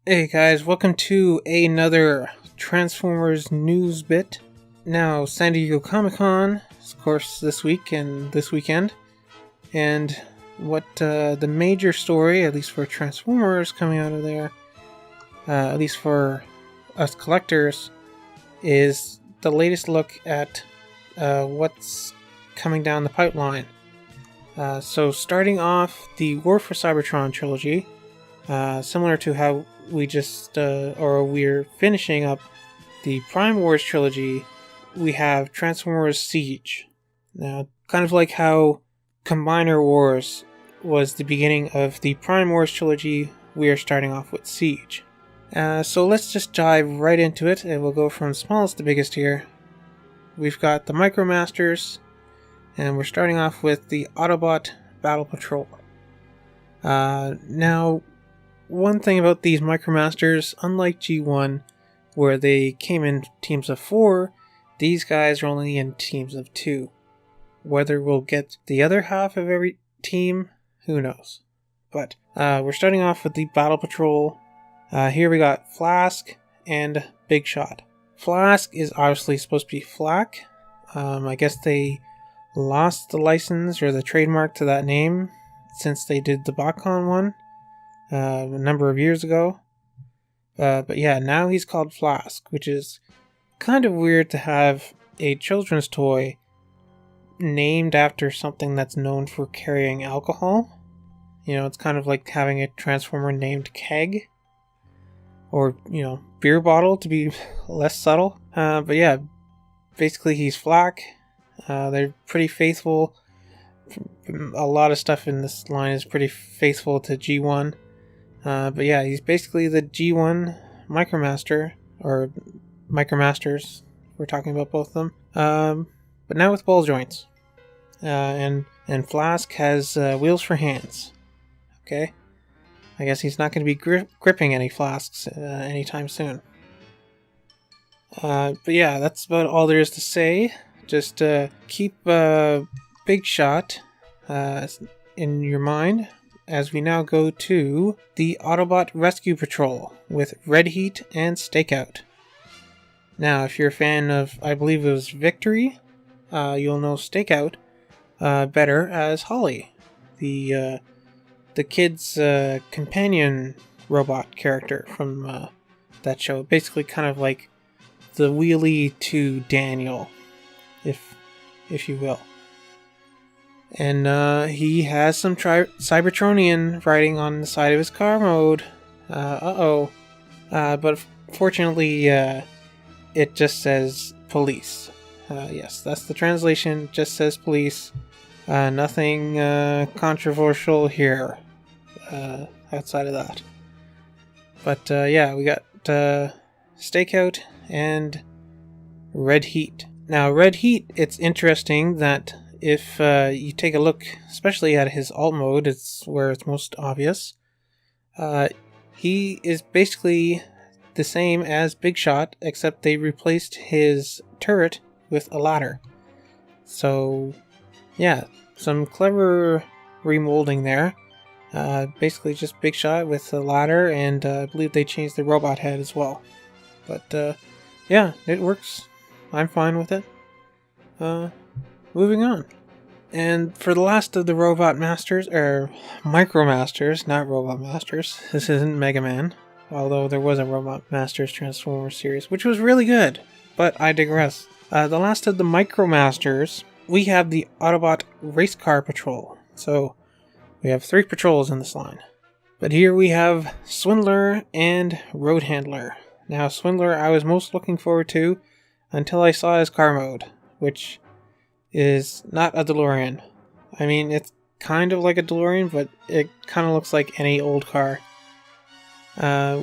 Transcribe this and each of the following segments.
Hey guys, welcome to another Transformers news bit. Now, San Diego Comic-Con is, of course, this week and this weekend. And what the major story, at least for Transformers coming out of there, at least for us collectors, is the latest look at what's coming down the pipeline. So starting off the War for Cybertron Trilogy, similar to how we're finishing up the Prime Wars trilogy, we have Transformers Siege. Now, kind of like how Combiner Wars was the beginning of the Prime Wars trilogy, we are starting off with Siege. So let's just dive right into it, and we'll go from smallest to biggest here. We've got the Micromasters, and we're starting off with the Autobot Battle Patrol. Now, one thing about these Micromasters, unlike G1, where they came in teams of 4, these guys are only in teams of 2. Whether we'll get the other half of every team, who knows. But we're starting off with the Battle Patrol. Here we got Flask and Big Shot. Flask is obviously supposed to be Flak. I guess they lost the license or the trademark to that name since they did the BotCon one. A number of years ago. But yeah, now he's called Flask, which is kind of weird to have a children's toy named after something that's known for carrying alcohol. You know, it's kind of like having a Transformer named Keg. Or, beer bottle to be less subtle. But yeah, basically he's Flak. They're pretty faithful. A lot of stuff in this line is pretty faithful to G1. But yeah, he's basically the G1 Micromaster, or Micromasters, we're talking about both of them. But now with ball joints. And Flask has wheels for hands. Okay? I guess he's not going to be gripping any flasks anytime soon. But yeah, that's about all there is to say. Just keep Big Shot in your mind, as we now go to the Autobot Rescue Patrol with Red Heat and Stakeout. Now, if you're a fan of, I believe it was Victory, you'll know Stakeout better as Holly, the kid's companion robot character from that show. Basically kind of like the wheelie to Daniel, if you will. And he has some Cybertronian writing on the side of his car mode. But fortunately, it just says police. Yes, that's the translation. It just says police. Nothing controversial here outside of that. But yeah, we got Stakeout and Red Heat. Now, Red Heat, it's interesting that if you take a look, especially at his alt mode, it's where it's most obvious. He is basically the same as Big Shot, except they replaced his turret with a ladder. So, yeah, some clever remolding there. Basically just Big Shot with a ladder, and I believe they changed the robot head as well. But, yeah, it works. I'm fine with it. Moving on. And for the last of the Robot Masters, or Micromasters, not Robot Masters. This isn't Mega Man, although there was a Robot Masters Transformers series, which was really good, but I digress. The last of the Micromasters, we have the Autobot Racecar Patrol. So, we have 3 patrols in this line. But here we have Swindler and Road Handler. Now, Swindler I was most looking forward to until I saw his car mode, which is not a DeLorean. I mean, it's kind of like a DeLorean, but it kind of looks like any old car.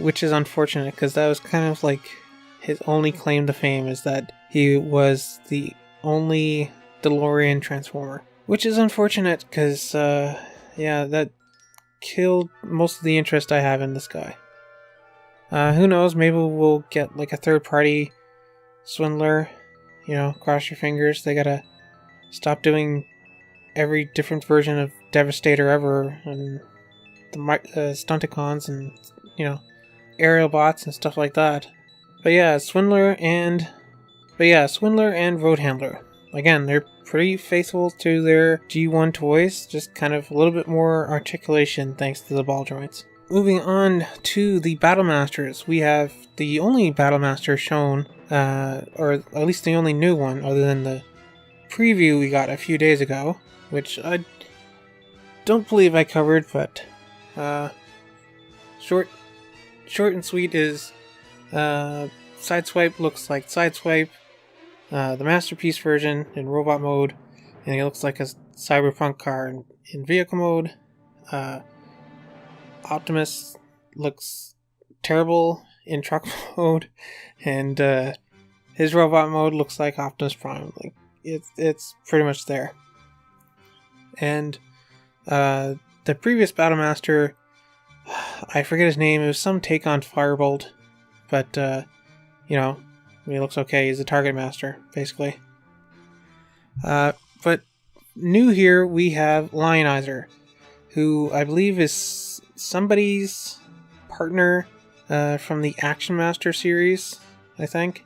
Which is unfortunate, because that was kind of like his only claim to fame, is that he was the only DeLorean Transformer. Which is unfortunate, because, yeah, that killed most of the interest I have in this guy. Who knows, maybe we'll get like a third-party Swindler. Cross your fingers. They gotta stop doing every different version of Devastator ever, and the Stunticons, and aerial bots and stuff like that. But yeah, Swindler and Road Handler. Again, they're pretty faithful to their G1 toys, just kind of a little bit more articulation thanks to the ball joints. Moving on to the Battle Masters, we have the only Battle Master shown, or at least the only new one, other than the preview we got a few days ago, which I don't believe I covered, but short and sweet is Sideswipe looks like Sideswipe, the Masterpiece version in robot mode, and it looks like a cyberpunk car in vehicle mode. Optimus looks terrible in truck mode, and his robot mode looks like Optimus Prime. Like it's pretty much there. And the previous Battle Master, I forget his name. It was some take on Firebolt, but he looks okay. He's a Target Master, basically. But new here we have Lionizer, who I believe is somebody's partner from the Action Master series, I think.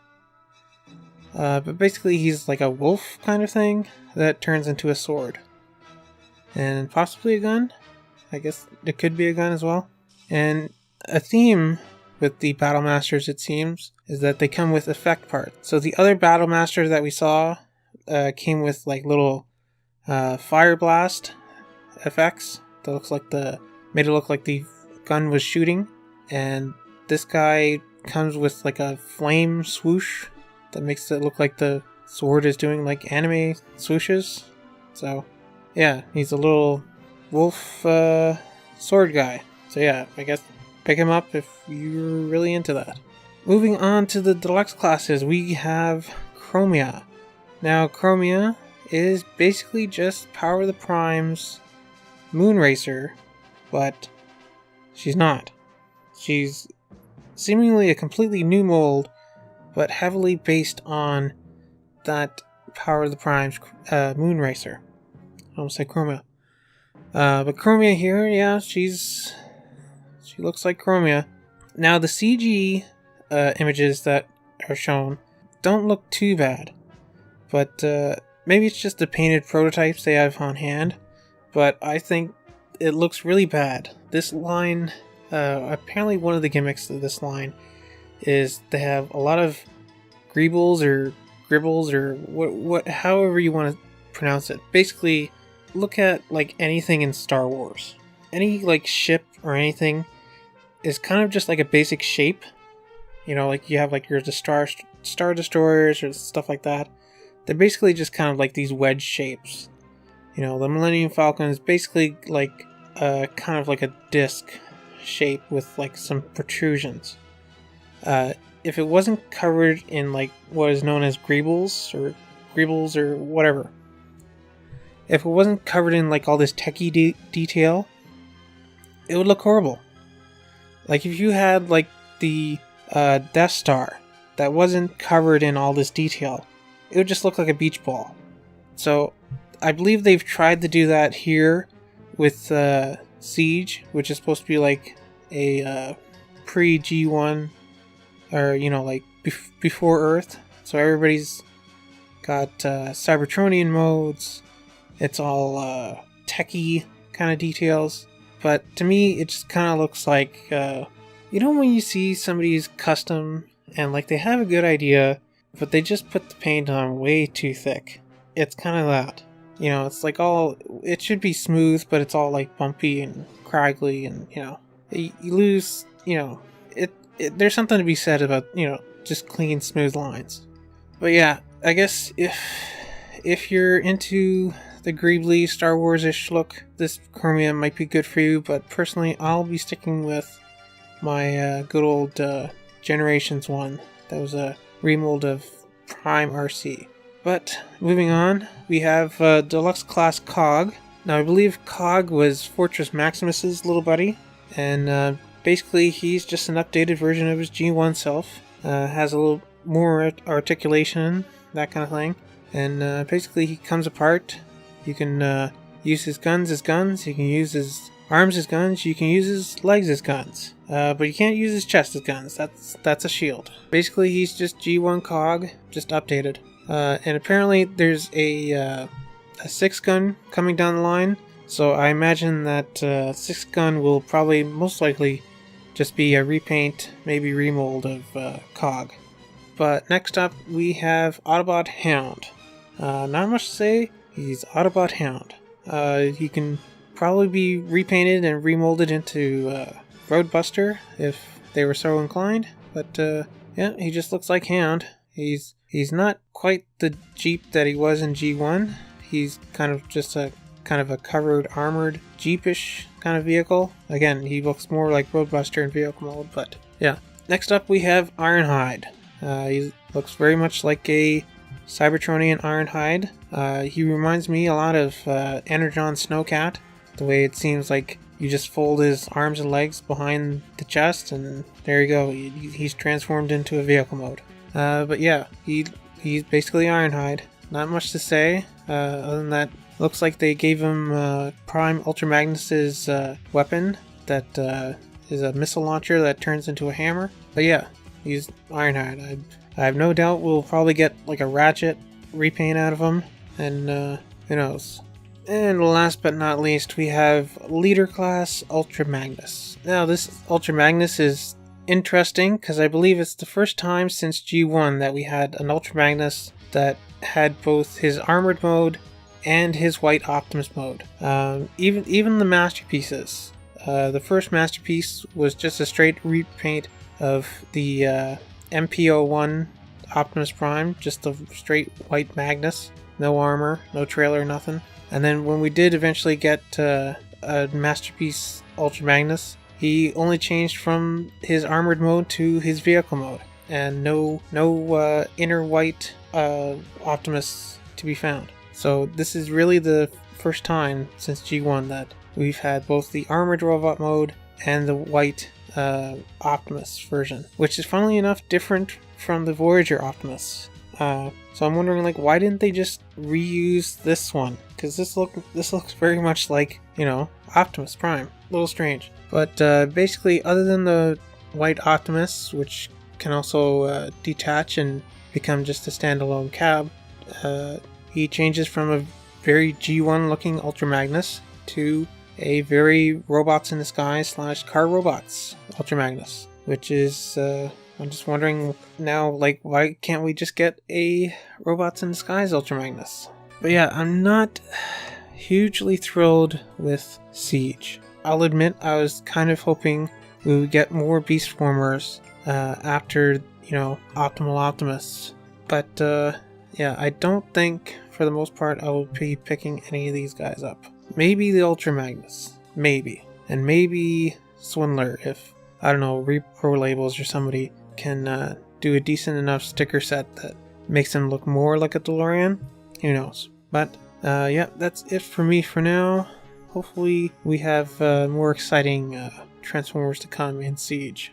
But basically he's like a wolf kind of thing that turns into a sword. And possibly a gun. I guess it could be a gun as well. And a theme with the Battle Masters, it seems, is that they come with effect parts. So the other Battle Masters that we saw came with like little fire blast effects that made it look like the gun was shooting. And this guy comes with like a flame swoosh that makes it look like the sword is doing like anime swooshes. So yeah, he's a little wolf sword guy. So yeah, I guess pick him up if you're really into that. Moving on to the deluxe classes, we have Chromeia. Now Chromeia is basically just Power of the Prime's Moon Racer, but she's not. She's seemingly a completely new mold, but heavily based on that Power of the Prime's Moon Racer. I almost said Chromeia. But Chromeia here, yeah, she looks like Chromeia. Now the CG images that are shown don't look too bad, but maybe it's just the painted prototypes they have on hand, but I think it looks really bad. This line, apparently one of the gimmicks of this line is they have a lot of greebles or gribbles or what however you want to pronounce it. Basically, look at like anything in Star Wars. Any like ship or anything is kind of just like a basic shape. You know, like you have like your Star Destroyers or stuff like that. They're basically just kind of like these wedge shapes. You know, the Millennium Falcon is basically like kind of like a disc shape with like some protrusions. If it wasn't covered in like what is known as greebles or whatever, if it wasn't covered in like all this techie detail, it would look horrible. Like if you had like the Death Star that wasn't covered in all this detail, it would just look like a beach ball. So I believe they've tried to do that here with Siege, which is supposed to be like a pre-G1 or like before Earth. So everybody's got Cybertronian modes. It's all techie kind of details. But to me, it just kind of looks like, when you see somebody's custom and like they have a good idea, but they just put the paint on way too thick. It's kind of that. It's like it should be smooth, but it's all like bumpy and craggly and, you lose, there's something to be said about, just clean, smooth lines. But yeah, I guess if you're into the Greebly Star Wars-ish look, this Chromeia might be good for you, but personally I'll be sticking with my good old Generations one. That was a remold of Prime RC. But moving on, we have Deluxe Class Cog. Now I believe Cog was Fortress Maximus's little buddy, and basically he's just an updated version of his G1 self. Has a little more articulation, that kind of thing. And basically he comes apart. You can use his guns as guns, you can use his arms as guns, you can use his legs as guns. But you can't use his chest as guns. That's a shield. Basically, he's just G1 cog, just updated. And apparently there's a 6-gun coming down the line. So I imagine that 6-gun will probably most likely just be a repaint, maybe remold of cog. But next up we have Autobot Hand. Not much to say, he's Autobot Hand. He can probably be repainted and remolded into Roadbuster if they were so inclined. But yeah, he just looks like Hand. He's not quite the Jeep that he was in G1. He's kind of just a covered, armored, Jeepish kind of vehicle. Again, he looks more like Roadbuster in vehicle mode, but yeah. Next up we have Ironhide. He looks very much like a Cybertronian Ironhide. He reminds me a lot of Energon Snowcat, the way it seems like you just fold his arms and legs behind the chest, and there you go. He's transformed into a vehicle mode. But yeah, he's basically Ironhide. Not much to say, other than that. Looks like they gave him Prime Ultra Magnus's weapon that is a missile launcher that turns into a hammer. But yeah, he's Ironhide. I have no doubt we'll probably get like a Ratchet repaint out of him, and who knows. And last but not least, we have Leader Class Ultra Magnus. Now this Ultra Magnus is interesting because I believe it's the first time since G1 that we had an Ultra Magnus that had both his armored mode and his white Optimus mode. Even the masterpieces. The first masterpiece was just a straight repaint of the MPO1 Optimus Prime, just a straight white Magnus, no armor, no trailer, nothing. And then when we did eventually get a masterpiece Ultra Magnus, he only changed from his armored mode to his vehicle mode, and no inner white Optimus to be found. So this is really the first time since G1 that we've had both the armored robot mode and the white Optimus version, which is funnily enough different from the Voyager Optimus. So I'm wondering, like, why didn't they just reuse this one? Because this looks very much like, you know, Optimus Prime. A little strange. But basically, other than the white Optimus, which can also detach and become just a standalone cab, he changes from a very G1 looking Ultra Magnus to a very robots in disguise / car robots Ultra Magnus, which is I'm just wondering now, like, why can't we just get a robots in disguise Ultra Magnus? But yeah, I'm not hugely thrilled with Siege. I'll admit I was kind of hoping we would get more Beast Formers after, you know, Optimal Optimus, but yeah, I don't think for the most part I will be picking any of these guys up. Maybe the Ultra Magnus, maybe, and maybe Swindler if, I don't know, Repro Labels or somebody can do a decent enough sticker set that makes him look more like a DeLorean. Who knows? But yeah, that's it for me for now. Hopefully we have more exciting Transformers to come in Siege.